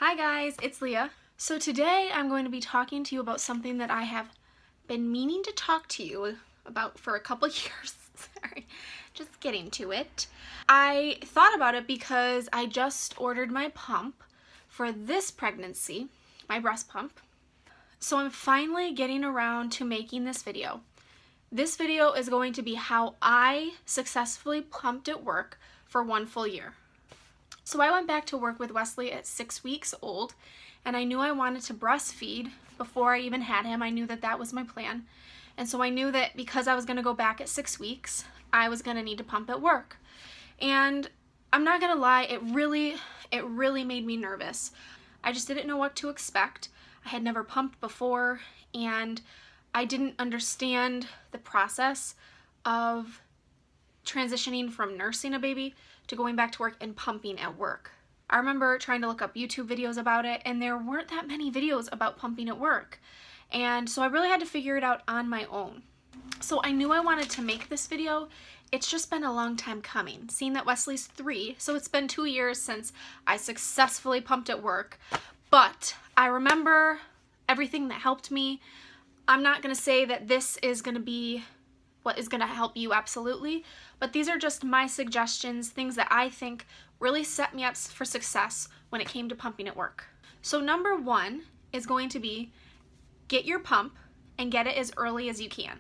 Hi guys, it's Leah. So today I'm going to be talking to you about something that I have been meaning to talk to you about for a couple years. Sorry, just getting to it. I thought about it because I just ordered my pump for this pregnancy, my breast pump. So I'm finally getting around to making this video. This video is going to be how I successfully pumped at work for 1 full year. So I went back to work with Wesley at 6 weeks old, and I knew I wanted to breastfeed before I even had him. I knew that that was my plan. And so I knew that because I was going to go back at 6 weeks, I was going to need to pump at work. And I'm not going to lie, it really made me nervous. I just didn't know what to expect. I had never pumped before, and I didn't understand the process of transitioning from nursing a baby to going back to work and pumping at work. I remember trying to look up YouTube videos about it, and there weren't that many videos about pumping at work. And so I really had to figure it out on my own. So I knew I wanted to make this video. It's just been a long time coming. Seeing that Wesley's 3, so it's been 2 years since I successfully pumped at work. But I remember everything that helped me. I'm not going to say that this is going to be what is going to help you absolutely, but these are just my suggestions, things that I think really set me up for success when it came to pumping at work. So number 1 is going to be get your pump and get it as early as you can.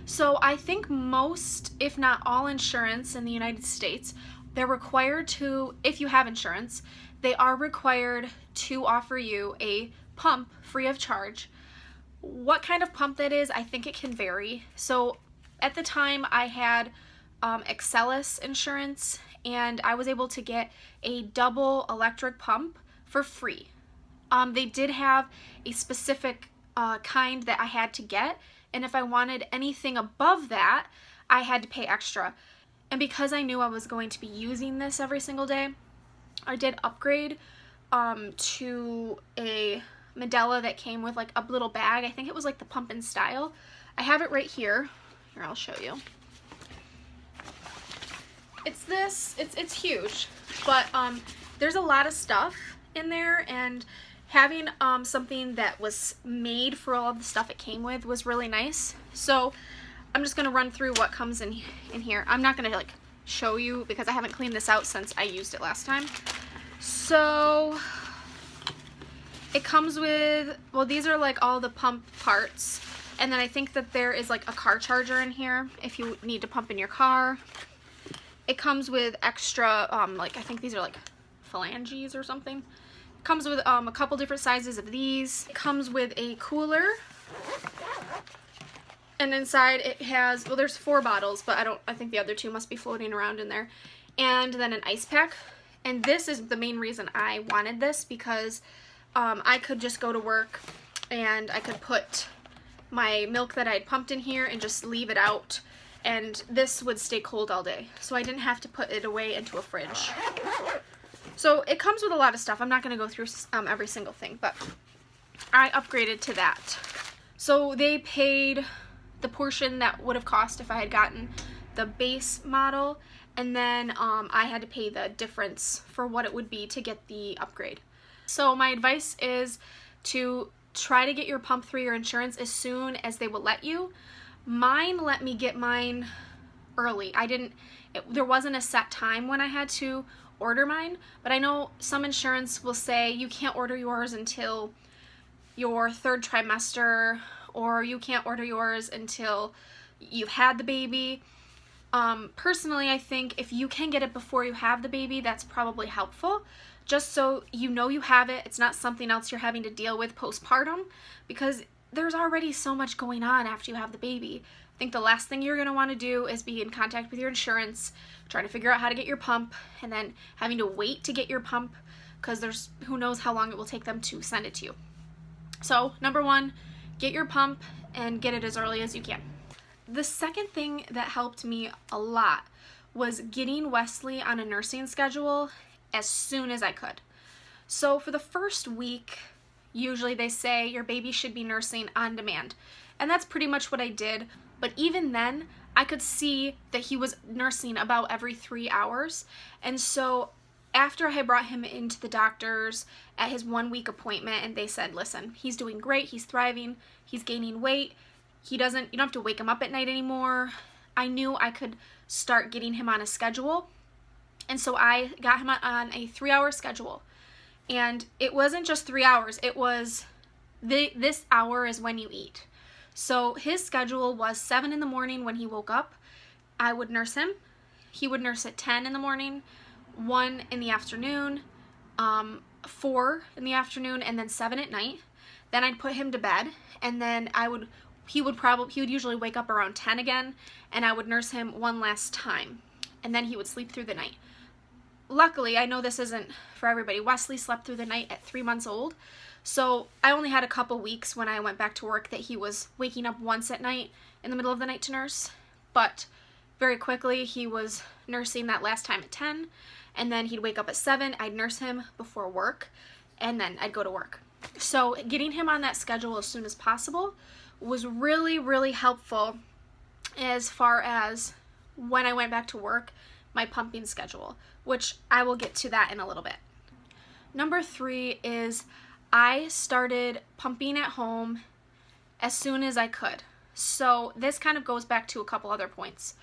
So I think most, if not all, insurance in the United States, they're required to, if you have insurance, they are required to offer you a pump free of charge. What kind of pump that is, I think it can vary. So at the time I had Excellus insurance, and I was able to get a double electric pump for free. They did have a specific kind that I had to get, and if I wanted anything above that, I had to pay extra. And because I knew I was going to be using this every single day, I did upgrade to a Medela that came with like a little bag. I think it was like the Pump and Style. I have it right here. Here, I'll show you. It's this. It's huge, but there's a lot of stuff in there, and having something that was made for all of the stuff it came with was really nice. So I'm just gonna run through what comes in here. I'm not gonna like show you because I haven't cleaned this out since I used it last time. So it comes with, well, these are like all the pump parts, and then I think that there is like a car charger in here if you need to pump in your car. It comes with extra, like I think these are like phalanges or something. It comes with a couple different sizes of these. It comes with a cooler, and inside it has, well, there's 4 bottles, but I think the other 2 must be floating around in there. And then an ice pack, and this is the main reason I wanted this, because I could just go to work and I could put my milk that I had pumped in here and just leave it out, and this would stay cold all day. So I didn't have to put it away into a fridge. So it comes with a lot of stuff. I'm not going to go through every single thing, but I upgraded to that. So they paid the portion that would have cost if I had gotten the base model, and then I had to pay the difference for what it would be to get the upgrade. So my advice is to try to get your pump through your insurance as soon as they will let you. Mine let me get mine early. There wasn't a set time when I had to order mine, but I know some insurance will say you can't order yours until your 3rd trimester, or you can't order yours until you've had the baby. Personally, I think if you can get it before you have the baby, that's probably helpful. Just so you know you have it, it's not something else you're having to deal with postpartum, because there's already so much going on after you have the baby. I think the last thing you're going to want to do is be in contact with your insurance, trying to figure out how to get your pump, and then having to wait to get your pump, because there's who knows how long it will take them to send it to you. So number 1, get your pump and get it as early as you can. The second thing that helped me a lot was getting Wesley on a nursing schedule as soon as I could. So for the first week, usually they say your baby should be nursing on demand, and that's pretty much what I did. But even then, I could see that he was nursing about every 3 hours, and so after I had brought him into the doctor's at his 1-week appointment, and they said, listen, he's doing great, he's thriving, he's gaining weight, you don't have to wake him up at night anymore. I knew I could start getting him on a schedule. And so I got him on a 3-hour schedule. And it wasn't just 3 hours, it was this hour is when you eat. So his schedule was 7 in the morning when he woke up. I would nurse him. He would nurse at 10 in the morning, 1 in the afternoon, 4 in the afternoon, and then 7 at night. Then I'd put him to bed, and then he would usually wake up around 10 again, and I would nurse him one last time, and then he would sleep through the night. Luckily, I know this isn't for everybody, Wesley slept through the night at 3 months old, so I only had a couple weeks when I went back to work that he was waking up once at night in the middle of the night to nurse, but very quickly he was nursing that last time at 10, and then he'd wake up at 7, I'd nurse him before work, and then I'd go to work. So getting him on that schedule as soon as possible was really, really helpful as far as when I went back to work, my pumping schedule, which I will get to that in a little bit. Number 3 is I started pumping at home as soon as I could. So this kind of goes back to a couple other points.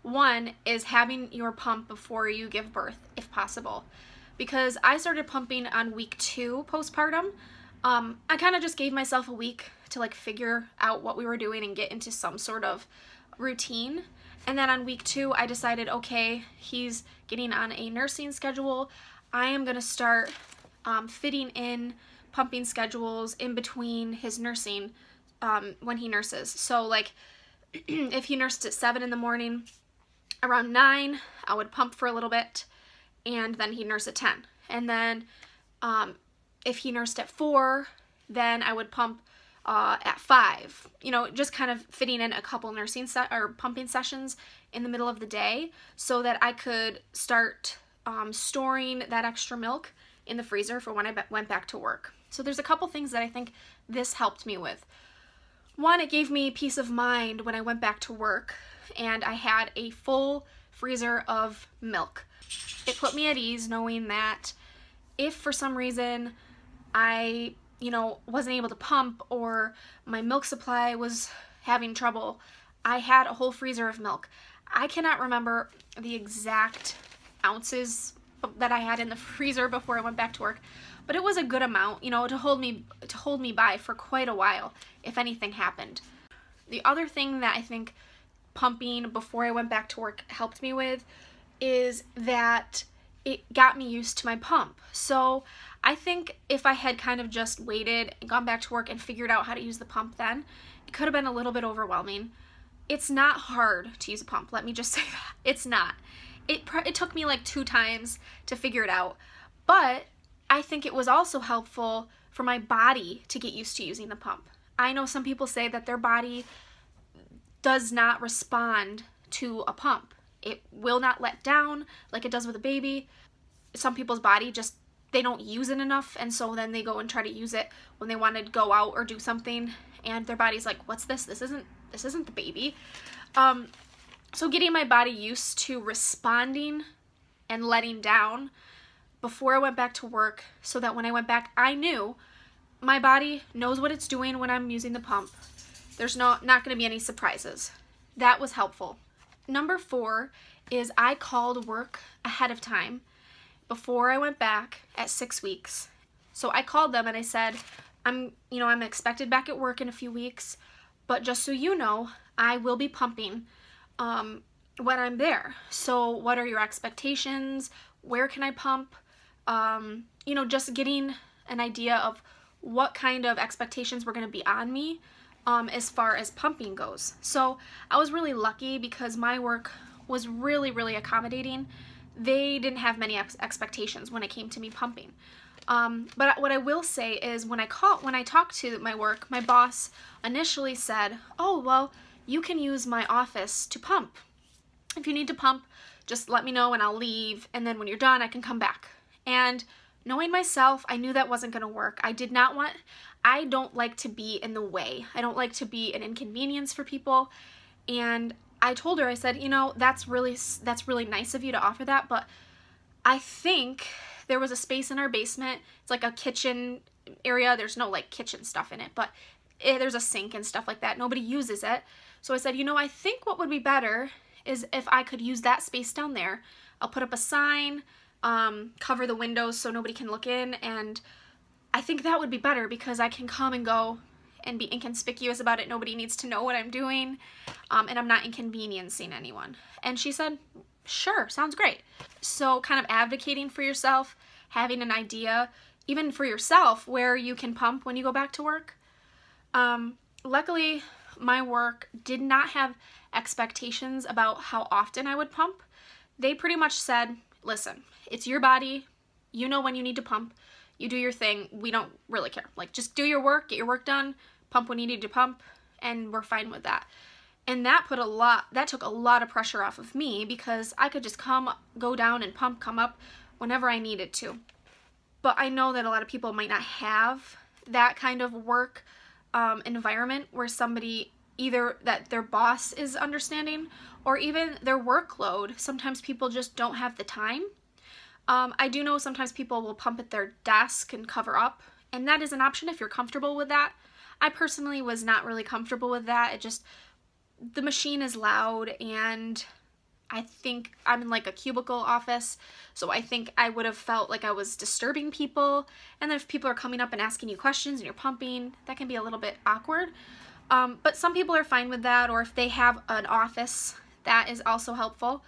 One is having your pump before you give birth, if possible. Because I started pumping on week 2 postpartum, I kind of just gave myself a week to like figure out what we were doing and get into some sort of routine. And then on week 2, I decided, okay, he's getting on a nursing schedule. I am going to start fitting in pumping schedules in between his nursing when he nurses. So like if he nursed at 7 in the morning, around 9, I would pump for a little bit, and then he'd nurse at 10. And then if he nursed at 4, then I would pump at 5. You know, just kind of fitting in a couple nursing or pumping sessions in the middle of the day so that I could start storing that extra milk in the freezer for when I went back to work. So there's a couple things that I think this helped me with. One, it gave me peace of mind when I went back to work and I had a full freezer of milk. It put me at ease knowing that if for some reason I, wasn't able to pump or my milk supply was having trouble, I had a whole freezer of milk. I cannot remember the exact ounces that I had in the freezer before I went back to work, but it was a good amount, to hold me by for quite a while if anything happened. The other thing that I think pumping before I went back to work helped me with is that it got me used to my pump. So I think if I had kind of just waited and gone back to work and figured out how to use the pump then, it could have been a little bit overwhelming. It's not hard to use a pump, let me just say that. It's not. It took me like 2 times to figure it out, but I think it was also helpful for my body to get used to using the pump. I know some people say that their body does not respond to a pump. It will not let down like it does with a baby. Some people's body just, they don't use it enough, and so then they go and try to use it when they want to go out or do something, and their body's like, what's this? This isn't the baby. So getting my body used to responding and letting down before I went back to work so that when I went back, I knew my body knows what it's doing when I'm using the pump. There's not going to be any surprises. That was helpful. Number 4 is I called work ahead of time before I went back at 6 weeks. So I called them and I said, I'm expected back at work in a few weeks, but just so you know, I will be pumping when I'm there. So what are your expectations? Where can I pump? Just getting an idea of what kind of expectations were going to be on me as far as pumping goes. So I was really lucky because my work was really, really accommodating. They didn't have many expectations when it came to me pumping. But what I will say is when I talked to my work, my boss initially said, oh, well, you can use my office to pump. If you need to pump, just let me know and I'll leave, and then when you're done, I can come back. And knowing myself, I knew that wasn't going to work. I don't like to be in the way. I don't like to be an inconvenience for people. And I told her, I said, that's really nice of you to offer that, but I think there was a space in our basement. It's like a kitchen area. There's no like kitchen stuff in it, but there's a sink and stuff like that. Nobody uses it. So I said, I think what would be better is if I could use that space down there. I'll put up a sign, cover the windows so nobody can look in, and I think that would be better because I can come and go and be inconspicuous about it. Nobody needs to know what I'm doing, and I'm not inconveniencing anyone. And she said, sure, sounds great. So kind of advocating for yourself, having an idea, even for yourself, where you can pump when you go back to work. Luckily, my work did not have expectations about how often I would pump. They pretty much said, listen, it's your body. You know when you need to pump. You do your thing. We don't really care. Like, just do your work, get your work done, pump when you need to pump, and we're fine with that. And that took a lot of pressure off of me because I could just go down and pump, come up whenever I needed to. But I know that a lot of people might not have that kind of work environment where somebody, either that their boss is understanding or even their workload. Sometimes people just don't have the time. I do know sometimes people will pump at their desk and cover up, and that is an option if you're comfortable with that. I personally was not really comfortable with that. The machine is loud, and I think I'm in like a cubicle office, so I think I would have felt like I was disturbing people. And then if people are coming up and asking you questions and you're pumping, that can be a little bit awkward. But some people are fine with that, or if they have an office, that is also helpful.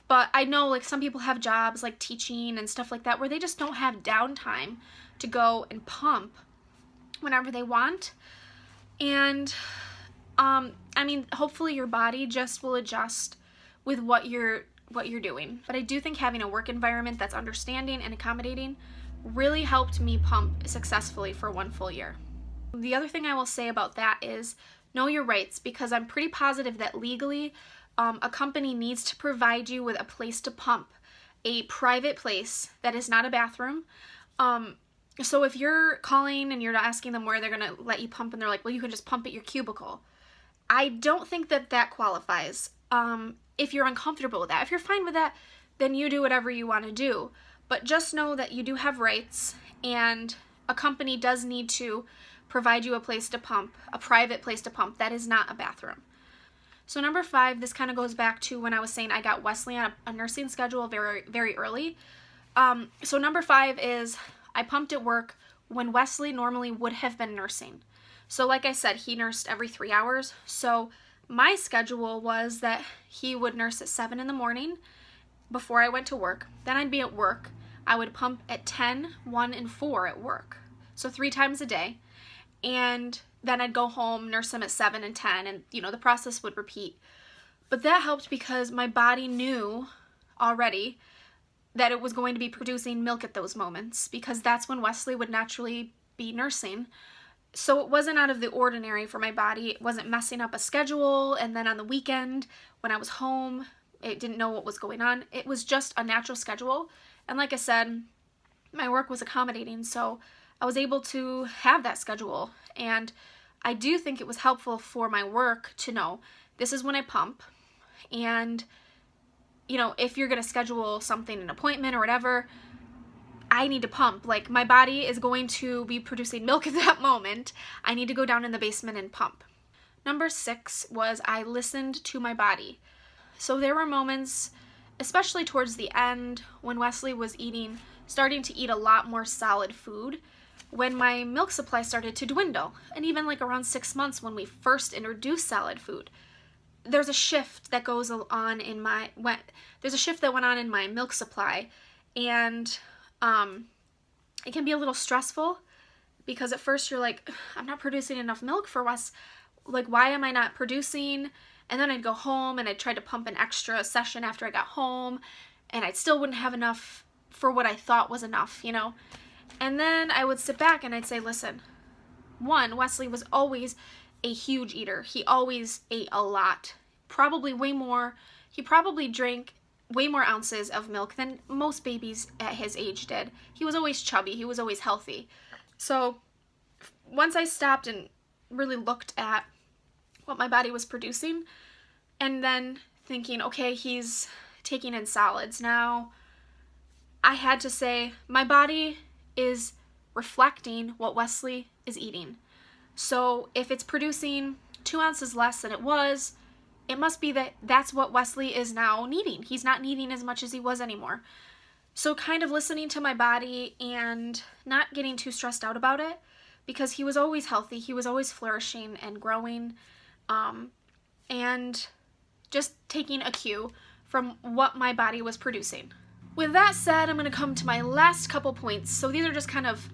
But I know like some people have jobs like teaching and stuff like that where they just don't have downtime to go and pump whenever they want. And hopefully your body just will adjust with what you're doing. But I do think having a work environment that's understanding and accommodating really helped me pump successfully for 1 full year. The other thing I will say about that is know your rights, because I'm pretty positive that legally a company needs to provide you with a place to pump, a private place that is not a bathroom. So if you're calling and you're asking them where they're going to let you pump and they're like, well, you can just pump at your cubicle, I don't think that qualifies. If you're uncomfortable with that, if you're fine with that, then you do whatever you want to do. But just know that you do have rights, and a company does need to provide you a place to pump, a private place to pump that is not a bathroom. So number 5, this kind of goes back to when I was saying I got Wesley on a nursing schedule very, very early. So number 5 is I pumped at work when Wesley normally would have been nursing. So like I said, he nursed every 3 hours. So my schedule was that he would nurse at 7 in the morning before I went to work. Then I'd be at work. I would pump at 10, 1, and 4 at work. So 3 times a day. And then I'd go home, nurse him at 7 and 10, and the process would repeat. But that helped because my body knew already that it was going to be producing milk at those moments, because that's when Wesley would naturally be nursing. So it wasn't out of the ordinary for my body. It wasn't messing up a schedule, and then on the weekend when I was home, it didn't know what was going on. It was just a natural schedule. And like I said, my work was accommodating, so I was able to have that schedule. And I do think it was helpful for my work to know this is when I pump. And, if you're going to schedule something, an appointment or whatever, I need to pump. Like, my body is going to be producing milk at that moment. I need to go down in the basement and pump. Number 6 was I listened to my body. So there were moments, especially towards the end, when Wesley was starting to eat a lot more solid food, when my milk supply started to dwindle. And even like around 6 months when we first introduced solid food, there's a shift that goes on there's a shift that went on in my milk supply. And it can be a little stressful because at first you're like, I'm not producing enough milk for Wes. Like, why am I not producing? And then I'd go home and I'd try to pump an extra session after I got home, and I still wouldn't have enough for what I thought was enough, And then I would sit back and I'd say, listen, 1, Wesley was always a huge eater. He always ate a lot, probably way more. He probably drank way more ounces of milk than most babies at his age did. He was always chubby. He was always healthy. So once I stopped and really looked at what my body was producing, and then thinking, okay, he's taking in solids now, I had to say, my body is reflecting what Wesley is eating. So if it's producing 2 ounces less than it was, it must be that that's what Wesley is now needing. He's not needing as much as he was anymore. So kind of listening to my body and not getting too stressed out about it, because he was always healthy, he was always flourishing and growing, and just taking a cue from what my body was producing. With that said, I'm going to come to my last couple points. So these are just kind of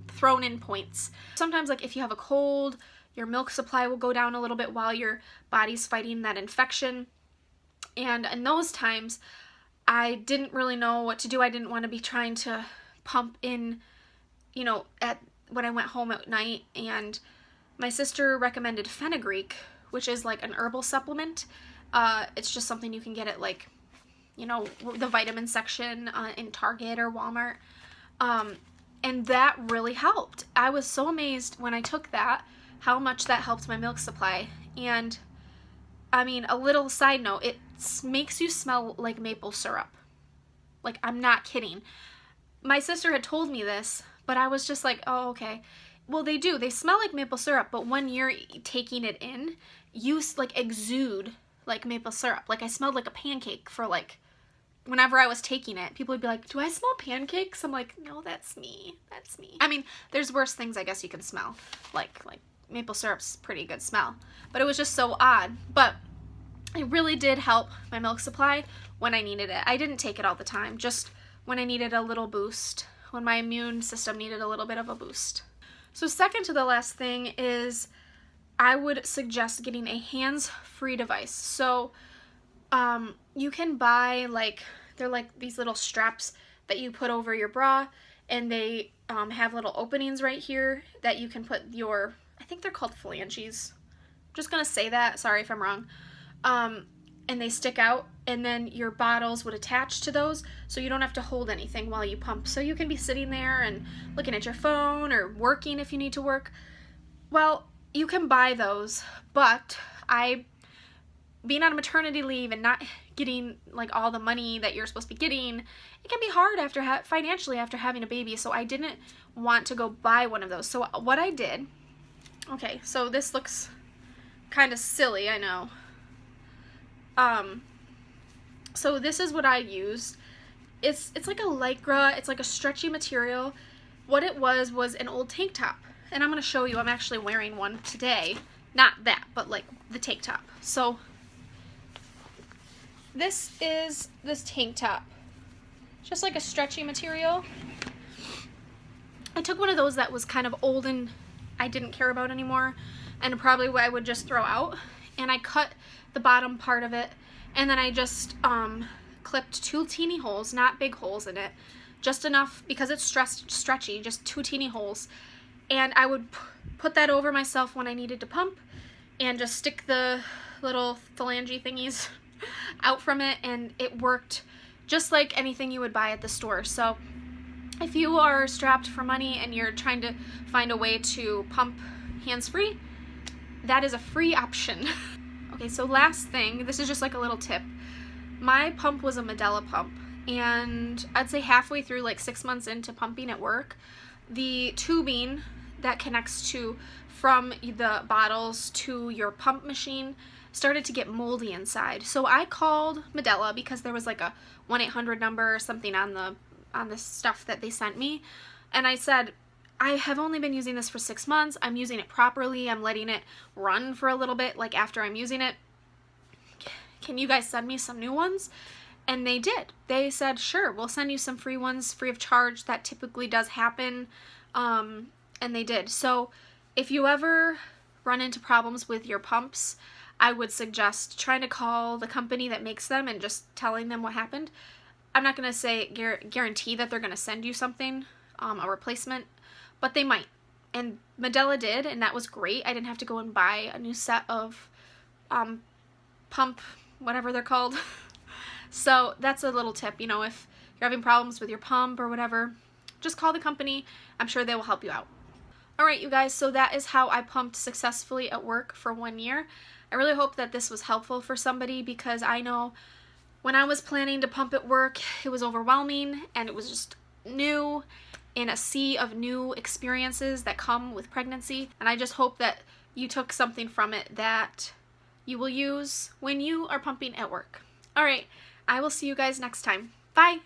thrown in points. Sometimes, like if you have a cold, your milk supply will go down a little bit while your body's fighting that infection. And in those times, I didn't really know what to do. I didn't want to be trying to pump in, when I went home at night. And my sister recommended fenugreek, which is like an herbal supplement. It's just something you can get at like, the vitamin section in Target or Walmart. And that really helped. I was so amazed when I took that, how much that helped my milk supply. And I mean, a little side note, it makes you smell like maple syrup. Like, I'm not kidding. My sister had told me this, but I was just like, oh, okay. Well, they do. They smell like maple syrup, but when you're taking it in, you like exude like maple syrup. Like, I smelled like a pancake for like, whenever I was taking it, people would be like, do I smell pancakes? I'm like, no, that's me. That's me. I mean, there's worse things I guess you can smell. Like maple syrup's pretty good smell. But it was just so odd. But it really did help my milk supply when I needed it. I didn't take it all the time, just when I needed a little boost, when my immune system needed a little bit of a boost. So second to the last thing is I would suggest getting a hands-free device. So you can buy they're like these little straps that you put over your bra, and they have little openings right here that you can put your, I think they're called phalanges. I'm just gonna say that, sorry if I'm wrong. And they stick out, and then your bottles would attach to those, so you don't have to hold anything while you pump. So you can be sitting there and looking at your phone or working if you need to work. Well, you can buy those, but being on maternity leave and not getting like all the money that you're supposed to be getting, it can be hard financially after having a baby. So I didn't want to go buy one of those. So what I did, okay, so this looks kind of silly, I know. So this is what I used. It's like a Lycra, it's like a stretchy material. What it was an old tank top. And I'm going to show you, I'm actually wearing one today. Not that, but like the tank top. So this is this tank top. Just like a stretchy material. I took one of those that was kind of old and I didn't care about anymore, and probably what I would just throw out. And I cut the bottom part of it, and then I just clipped 2 teeny holes, not big holes in it, just enough because it's stretchy, just 2 teeny holes. And I would put that over myself when I needed to pump, and just stick the little phalange thingies out from it, and it worked just like anything you would buy at the store. So if you are strapped for money and you're trying to find a way to pump hands-free, that is a free option. Okay, so last thing, this is just like a little tip. My pump was a Medela pump, and I'd say halfway through, like 6 months into pumping at work, the tubing that connects from the bottles to your pump machine started to get moldy inside. So I called Medela because there was like a 1-800 number or something on the stuff that they sent me, and I said, I have only been using this for 6 months. I'm using it properly. I'm letting it run for a little bit, like after I'm using it. Can you guys send me some new ones? And they did. They said, sure, we'll send you some free ones free of charge. That typically does happen. And they did. So if you ever run into problems with your pumps, I would suggest trying to call the company that makes them and just telling them what happened. I'm not going to say guarantee that they're going to send you something, a replacement, but they might. And Medela did, and that was great. I didn't have to go and buy a new set of pump, whatever they're called. So that's a little tip. If you're having problems with your pump or whatever, just call the company. I'm sure they will help you out. Alright, you guys, so that is how I pumped successfully at work for 1 year. I really hope that this was helpful for somebody, because I know When I was planning to pump at work, it was overwhelming and it was just new in a sea of new experiences that come with pregnancy. And I just hope that you took something from it that you will use when you are pumping at work. All right, I will see you guys next time. Bye.